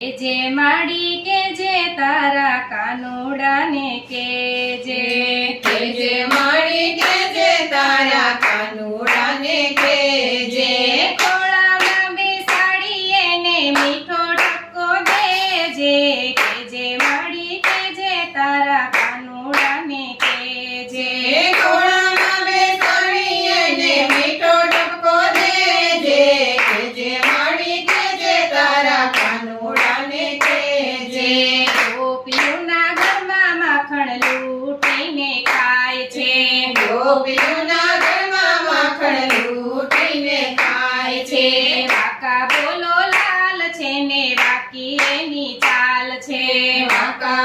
જે માડી કે જે તારા કાનુડાને કેજે જે માડી કે જે તારા કાનુડાને કેજે ખોળામાં બેસાડી એને મીઠો ટપકો દેજે જે માડી કે જે તારા કાનુડાને કેજે ખોળામાં બેસાડી એને મીઠો ટપકો દેજે જે માડી કે જે તારા કાનુડાને કેજે ગોપીઓના ઘરમાં માખણ લૂટીને ખાય છે ગોપીઓના ઘરમાં માખણ લૂટીને ખાય છે વાંકા બોલો લાલ છે ને વાકી એની ચાલ છે વાંકા